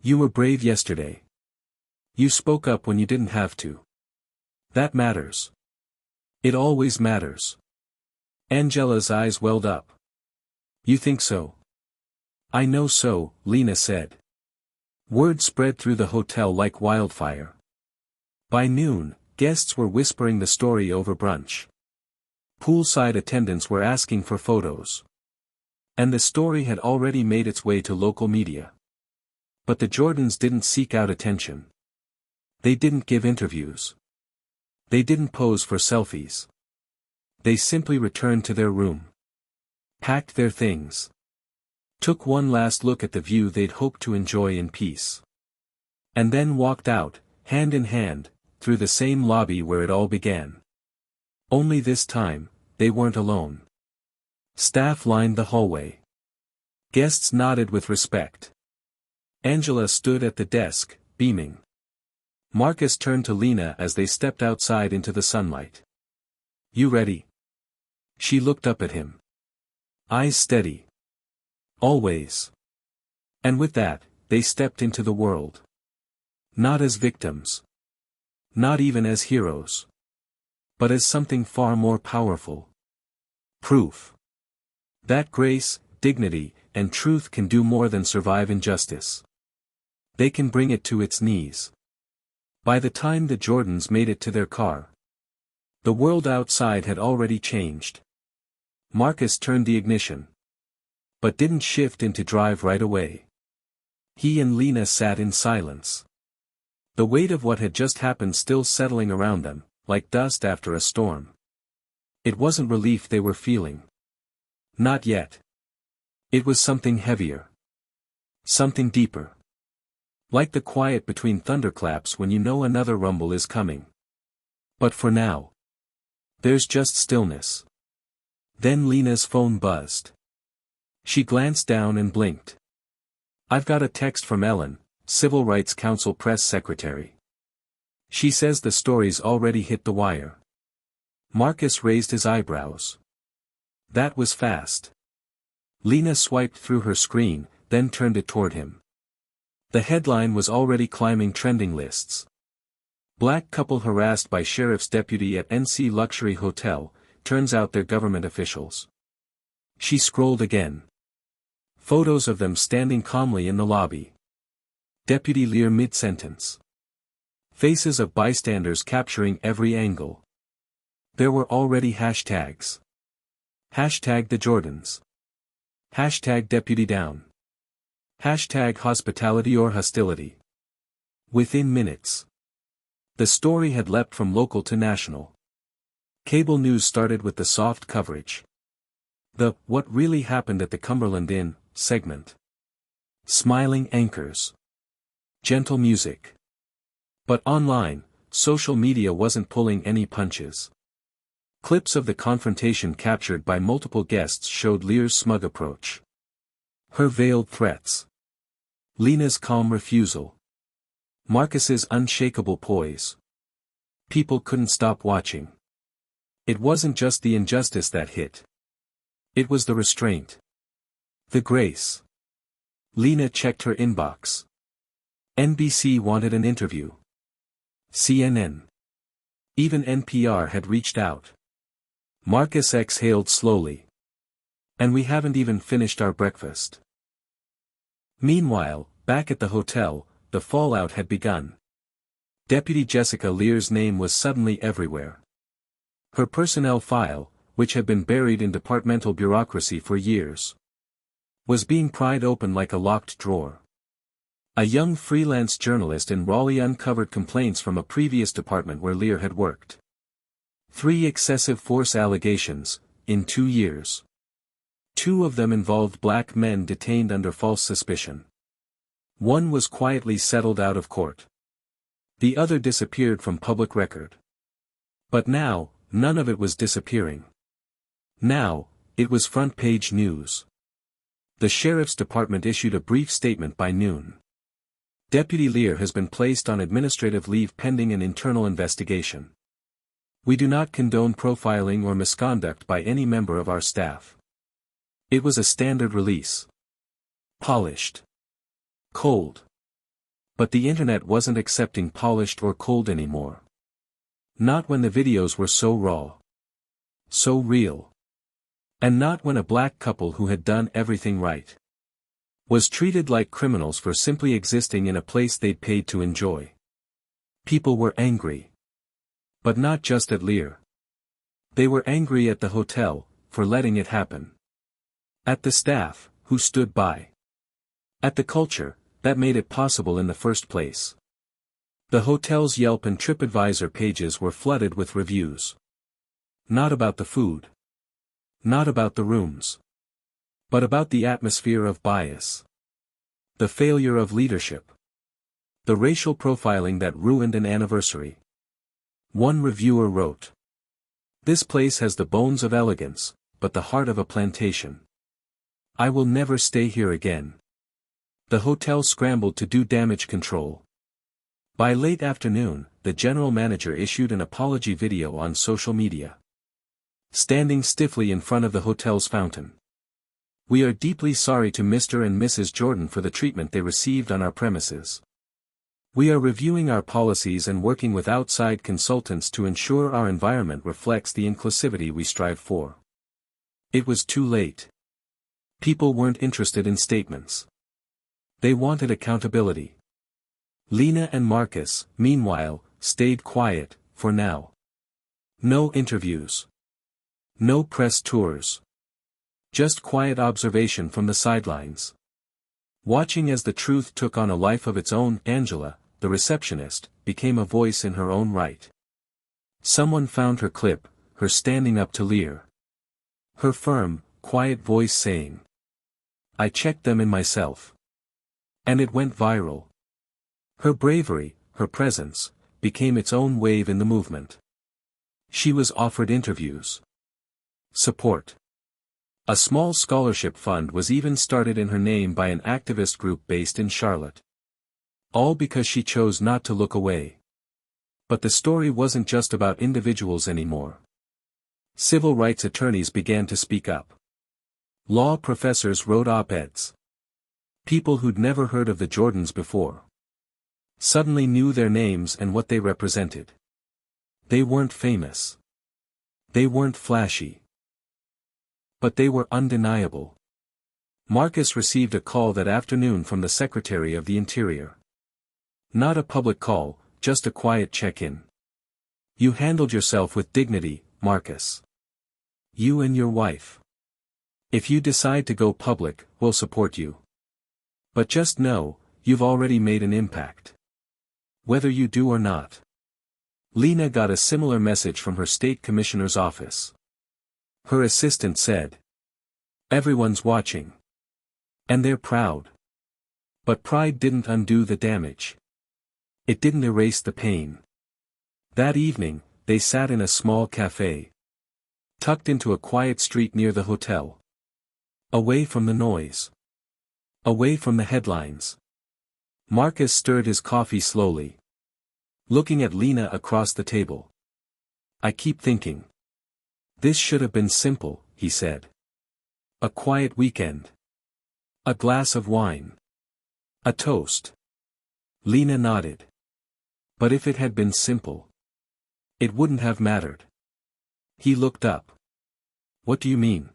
You were brave yesterday. You spoke up when you didn't have to. That matters. It always matters. Angela's eyes welled up. You think so? I know so, Lena said. Word spread through the hotel like wildfire. By noon, guests were whispering the story over brunch. Poolside attendants were asking for photos. And the story had already made its way to local media. But the Jordans didn't seek out attention. They didn't give interviews. They didn't pose for selfies. They simply returned to their room. Packed their things. Took one last look at the view they'd hoped to enjoy in peace. And then walked out, hand in hand, through the same lobby where it all began. Only this time, they weren't alone. Staff lined the hallway. Guests nodded with respect. Angela stood at the desk, beaming. Marcus turned to Lena as they stepped outside into the sunlight. "You ready?" She looked up at him. Eyes steady. "Always." And with that, they stepped into the world. Not as victims. Not even as heroes. But as something far more powerful. Proof. That grace, dignity, and truth can do more than survive injustice. They can bring it to its knees. By the time the Jordans made it to their car, the world outside had already changed. Marcus turned the ignition. But didn't shift into drive right away. He and Lena sat in silence. The weight of what had just happened still settling around them, like dust after a storm. It wasn't relief they were feeling. Not yet. It was something heavier. Something deeper. Like the quiet between thunderclaps when you know another rumble is coming. But for now, there's just stillness. Then Lena's phone buzzed. She glanced down and blinked. "I've got a text from Ellen, Civil Rights Council press secretary. She says the story's already hit the wire." Marcus raised his eyebrows. That was fast. Lena swiped through her screen, then turned it toward him. The headline was already climbing trending lists. Black couple harassed by sheriff's deputy at NC luxury hotel, turns out they're government officials. She scrolled again. Photos of them standing calmly in the lobby. Deputy Lear mid-sentence. Faces of bystanders capturing every angle. There were already hashtags. Hashtag the Jordans. Hashtag deputy down. Hashtag hospitality or hostility. Within minutes, the story had leapt from local to national. Cable news started with the soft coverage. The "What Really Happened at the Cumberland Inn" segment. Smiling anchors. Gentle music. But online, social media wasn't pulling any punches. Clips of the confrontation captured by multiple guests showed Lear's smug approach. Her veiled threats. Lena's calm refusal. Marcus's unshakable poise. People couldn't stop watching. It wasn't just the injustice that hit. It was the restraint. The grace. Lena checked her inbox. NBC wanted an interview. CNN. Even NPR had reached out. Marcus exhaled slowly. And we haven't even finished our breakfast. Meanwhile, back at the hotel, the fallout had begun. Deputy Jessica Lear's name was suddenly everywhere. Her personnel file, which had been buried in departmental bureaucracy for years, was being pried open like a locked drawer. A young freelance journalist in Raleigh uncovered complaints from a previous department where Lear had worked. 3 excessive force allegations, in 2 years. 2 of them involved black men detained under false suspicion. 1 was quietly settled out of court. The other disappeared from public record. But now, none of it was disappearing. Now, it was front-page news. The sheriff's department issued a brief statement by noon. Deputy Lear has been placed on administrative leave pending an internal investigation. We do not condone profiling or misconduct by any member of our staff. It was a standard release. Polished. Cold. But the internet wasn't accepting polished or cold anymore. Not when the videos were so raw. So real. And not when a black couple who had done everything right was treated like criminals for simply existing in a place they'd paid to enjoy. People were angry. But not just at Lear. They were angry at the hotel, for letting it happen. At the staff, who stood by. At the culture, that made it possible in the first place. The hotel's Yelp and TripAdvisor pages were flooded with reviews. Not about the food. Not about the rooms. But about the atmosphere of bias. The failure of leadership. The racial profiling that ruined an anniversary. One reviewer wrote, "This place has the bones of elegance, but the heart of a plantation. I will never stay here again." The hotel scrambled to do damage control. By late afternoon, the general manager issued an apology video on social media. Standing stiffly in front of the hotel's fountain. "We are deeply sorry to Mr. and Mrs. Jordan for the treatment they received on our premises. We are reviewing our policies and working with outside consultants to ensure our environment reflects the inclusivity we strive for." It was too late. People weren't interested in statements. They wanted accountability. Lena and Marcus, meanwhile, stayed quiet, for now. No interviews. No press tours. Just quiet observation from the sidelines. Watching as the truth took on a life of its own. Angela, the receptionist, became a voice in her own right. Someone found her clip, her standing up to Lear. Her firm, quiet voice saying, "I checked them in myself." And it went viral. Her bravery, her presence, became its own wave in the movement. She was offered interviews. Support. A small scholarship fund was even started in her name by an activist group based in Charlotte. All because she chose not to look away. But the story wasn't just about individuals anymore. Civil rights attorneys began to speak up. Law professors wrote op-eds. People who'd never heard of the Jordans before suddenly knew their names and what they represented. They weren't famous. They weren't flashy. But they were undeniable. Marcus received a call that afternoon from the Secretary of the Interior. Not a public call, just a quiet check-in. "You handled yourself with dignity, Marcus. You and your wife. If you decide to go public, we'll support you. But just know, you've already made an impact. Whether you do or not." Lena got a similar message from her state commissioner's office. Her assistant said, "Everyone's watching. And they're proud." But pride didn't undo the damage. It didn't erase the pain. That evening, they sat in a small cafe. Tucked into a quiet street near the hotel. Away from the noise. Away from the headlines. Marcus stirred his coffee slowly. Looking at Lena across the table. "I keep thinking. This should have been simple," he said. "A quiet weekend. A glass of wine. A toast." Lena nodded. "But if it had been simple, it wouldn't have mattered." He looked up. "What do you mean?"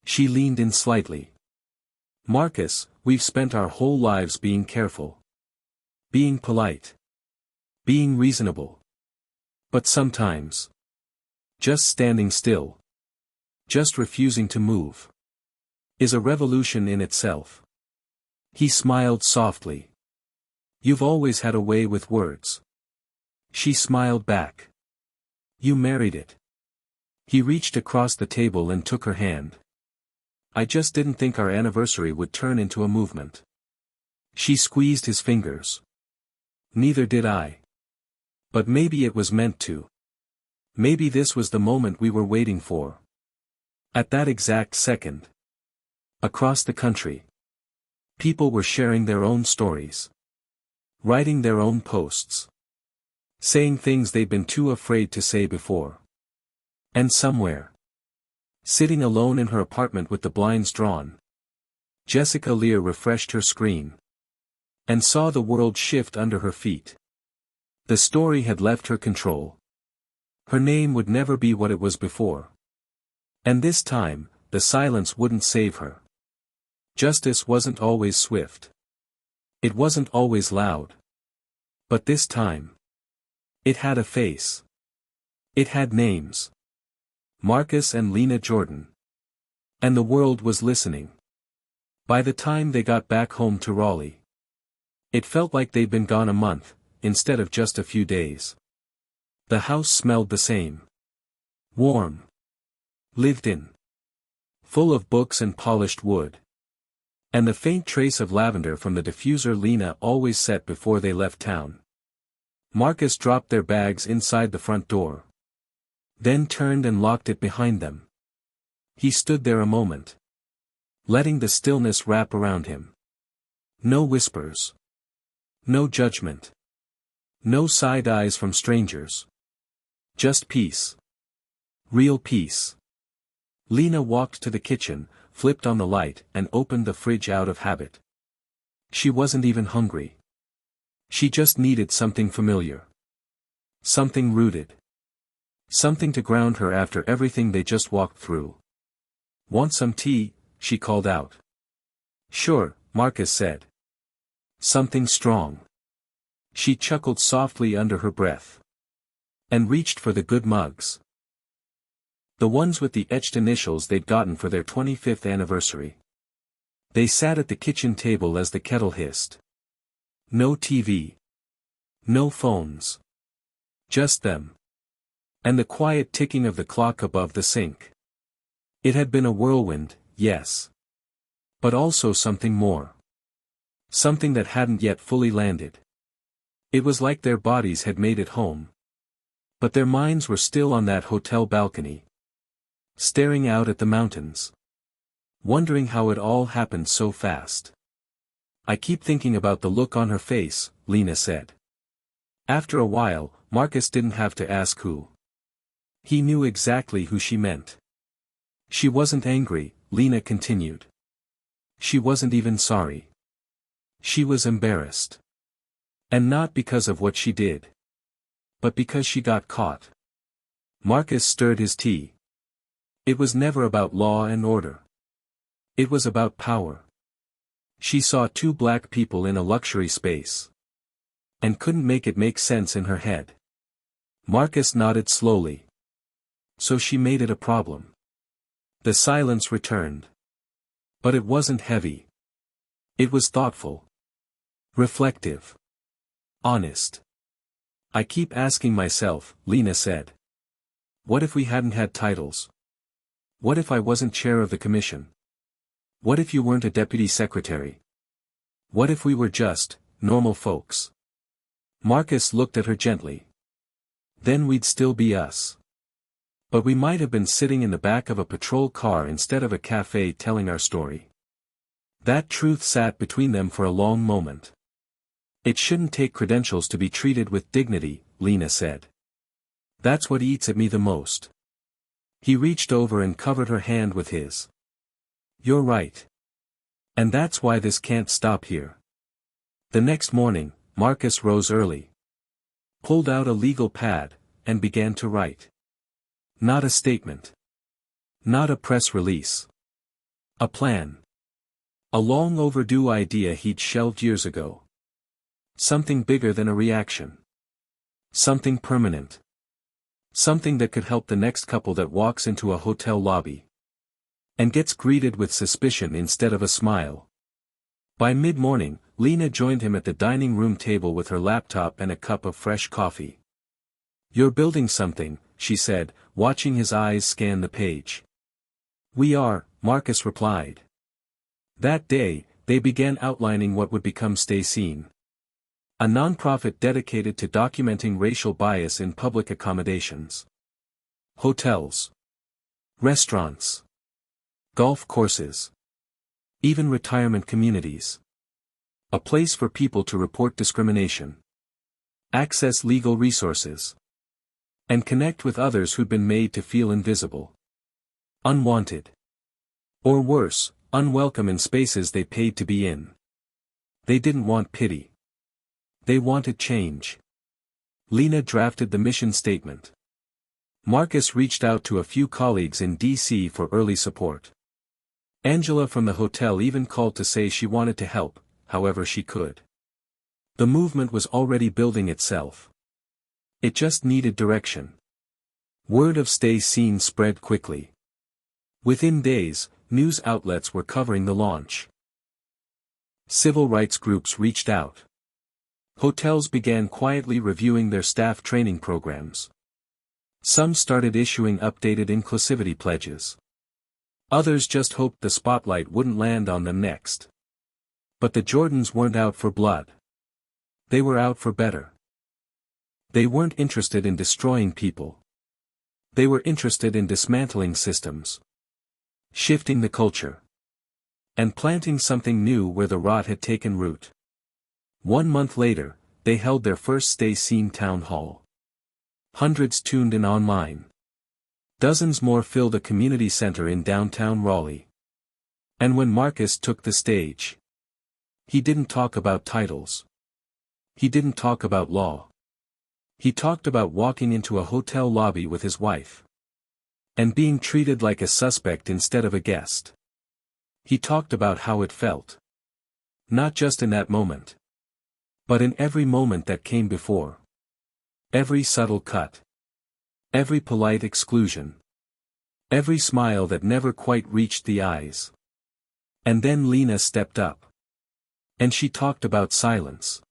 She leaned in slightly. "Marcus, we've spent our whole lives being careful. Being polite. Being reasonable. But sometimes, just standing still, just refusing to move, is a revolution in itself." He smiled softly. "You've always had a way with words." She smiled back. "You married it." He reached across the table and took her hand. "I just didn't think our anniversary would turn into a movement." She squeezed his fingers. "Neither did I. But maybe it was meant to. Maybe this was the moment we were waiting for." At that exact second. Across the country. People were sharing their own stories. Writing their own posts. Saying things they'd been too afraid to say before. And somewhere. Sitting alone in her apartment with the blinds drawn. Jessica Lear refreshed her screen. And saw the world shift under her feet. The story had left her control. Her name would never be what it was before. And this time, the silence wouldn't save her. Justice wasn't always swift. It wasn't always loud. But this time, it had a face. It had names. Marcus and Lena Jordan. And the world was listening. By the time they got back home to Raleigh, It felt like they'd been gone a month, instead of just a few days. The house smelled the same. Warm. Lived in. Full of books and polished wood. And the faint trace of lavender from the diffuser Lena always set before they left town. Marcus dropped their bags inside the front door. Then turned and locked it behind them. He stood there a moment. Letting the stillness wrap around him. No whispers. No judgment. No side eyes from strangers. Just peace. Real peace. Lena walked to the kitchen, flipped on the light, and opened the fridge out of habit. She wasn't even hungry. She just needed something familiar. Something rooted. Something to ground her after everything they just walked through. "Want some tea?" she called out. "Sure," Marcus said. "Something strong." She chuckled softly under her breath. And reached for the good mugs. The ones with the etched initials they'd gotten for their 25th anniversary. They sat at the kitchen table as the kettle hissed. No TV. No phones. Just them. And the quiet ticking of the clock above the sink. It had been a whirlwind, yes. But also something more. Something that hadn't yet fully landed. It was like their bodies had made it home. But their minds were still on that hotel balcony. Staring out at the mountains. Wondering how it all happened so fast. "I keep thinking about the look on her face," Lena said. After a while, Marcus didn't have to ask who. He knew exactly who she meant. She wasn't angry, Lena continued. She wasn't even sorry. She was embarrassed. And not because of what she did. But because she got caught. Marcus stirred his tea. It was never about law and order. It was about power. She saw two black people in a luxury space. And couldn't make it make sense in her head. Marcus nodded slowly. So she made it a problem. The silence returned. But it wasn't heavy. It was thoughtful. Reflective. Honest. "I keep asking myself," Lena said. "What if we hadn't had titles? What if I wasn't chair of the commission? What if you weren't a deputy secretary? What if we were just normal folks?" Marcus looked at her gently. "Then we'd still be us. But we might have been sitting in the back of a patrol car instead of a cafe telling our story." That truth sat between them for a long moment. "It shouldn't take credentials to be treated with dignity," Lena said. "That's what eats at me the most." He reached over and covered her hand with his. "You're right. And that's why this can't stop here." The next morning, Marcus rose early. Pulled out a legal pad, and began to write. Not a statement. Not a press release. A plan. A long overdue idea he'd shelved years ago. Something bigger than a reaction. Something permanent. Something that could help the next couple that walks into a hotel lobby. And gets greeted with suspicion instead of a smile. By mid-morning, Lena joined him at the dining room table with her laptop and a cup of fresh coffee. "You're building something," she said, watching his eyes scan the page. "We are," Marcus replied. That day, they began outlining what would become Stay Seen. A nonprofit dedicated to documenting racial bias in public accommodations. Hotels. Restaurants. Golf courses. Even retirement communities. A place for people to report discrimination. Access legal resources. And connect with others who'd been made to feel invisible. Unwanted. Or worse, unwelcome in spaces they paid to be in. They didn't want pity. They wanted change. Lena drafted the mission statement. Marcus reached out to a few colleagues in D.C. for early support. Angela from the hotel even called to say she wanted to help, however she could. The movement was already building itself. It just needed direction. Word of Stay Seen spread quickly. Within days, news outlets were covering the launch. Civil rights groups reached out. Hotels began quietly reviewing their staff training programs. Some started issuing updated inclusivity pledges. Others just hoped the spotlight wouldn't land on them next. But the Jordans weren't out for blood. They were out for better. They weren't interested in destroying people. They were interested in dismantling systems, shifting the culture, and planting something new where the rot had taken root. 1 month later, they held their first Stay Seen town hall. Hundreds tuned in online. Dozens more filled a community center in downtown Raleigh. And when Marcus took the stage, he didn't talk about titles. He didn't talk about law. He talked about walking into a hotel lobby with his wife and being treated like a suspect instead of a guest. He talked about how it felt. Not just in that moment, but in every moment that came before. Every subtle cut. Every polite exclusion. Every smile that never quite reached the eyes. And then Lena stepped up. And she talked about silence.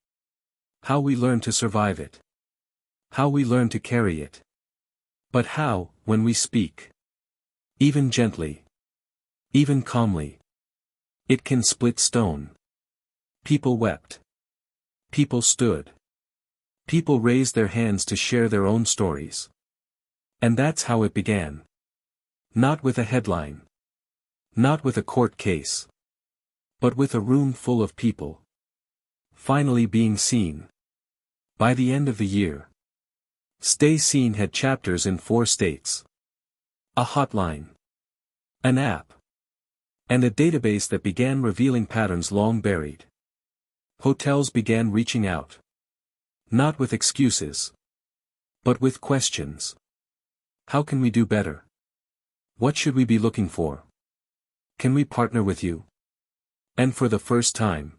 How we learn to survive it. How we learn to carry it. But how, when we speak, even gently, even calmly, it can split stone. People wept. People stood. People raised their hands to share their own stories. And that's how it began. Not with a headline. Not with a court case. But with a room full of people. Finally being seen. By the end of the year, Stay Seen had chapters in 4 states. A hotline. An app. And a database that began revealing patterns long buried. Hotels began reaching out. Not with excuses, but with questions. How can we do better? What should we be looking for? Can we partner with you? And for the first time,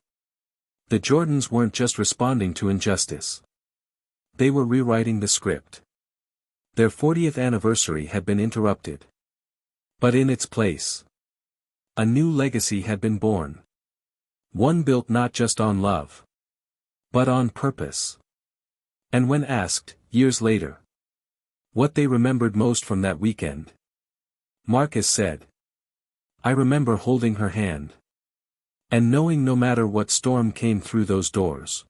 the Jordans weren't just responding to injustice. They were rewriting the script. Their 40th anniversary had been interrupted. But in its place, a new legacy had been born. One built not just on love, but on purpose. And when asked, years later, what they remembered most from that weekend, Marcus said, "I remember holding her hand. And knowing no matter what storm came through those doors,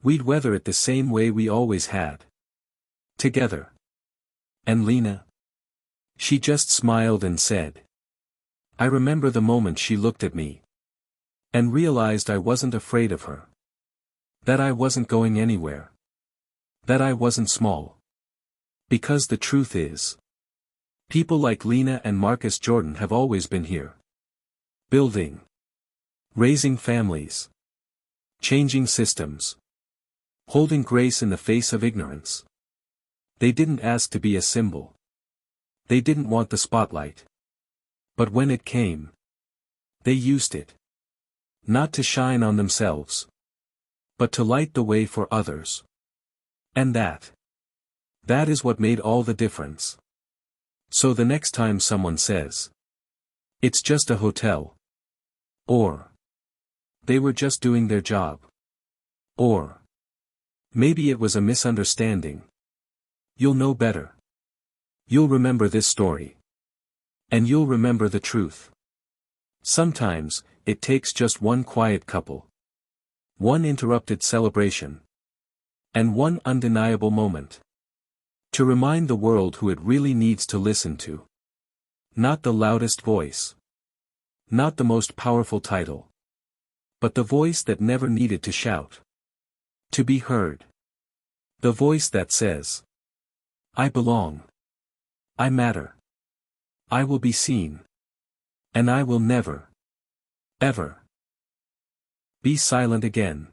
we'd weather it the same way we always had. Together." And Lena? She just smiled and said, "I remember the moment she looked at me. And realized I wasn't afraid of her. That I wasn't going anywhere. That I wasn't small. Because the truth is, people like Lena and Marcus Jordan have always been here. Building. Raising families. Changing systems. Holding grace in the face of ignorance. They didn't ask to be a symbol. They didn't want the spotlight. But when it came, they used it. Not to shine on themselves, but to light the way for others. And that is what made all the difference. So the next time someone says, "It's just a hotel," or "They were just doing their job," or "Maybe it was a misunderstanding," you'll know better. You'll remember this story. And you'll remember the truth. Sometimes, it takes just one quiet couple. One interrupted celebration. And one undeniable moment. To remind the world who it really needs to listen to. Not the loudest voice. Not the most powerful title. But the voice that never needed to shout. To be heard. The voice that says, "I belong. I matter. I will be seen. And I will never, ever, be silent again."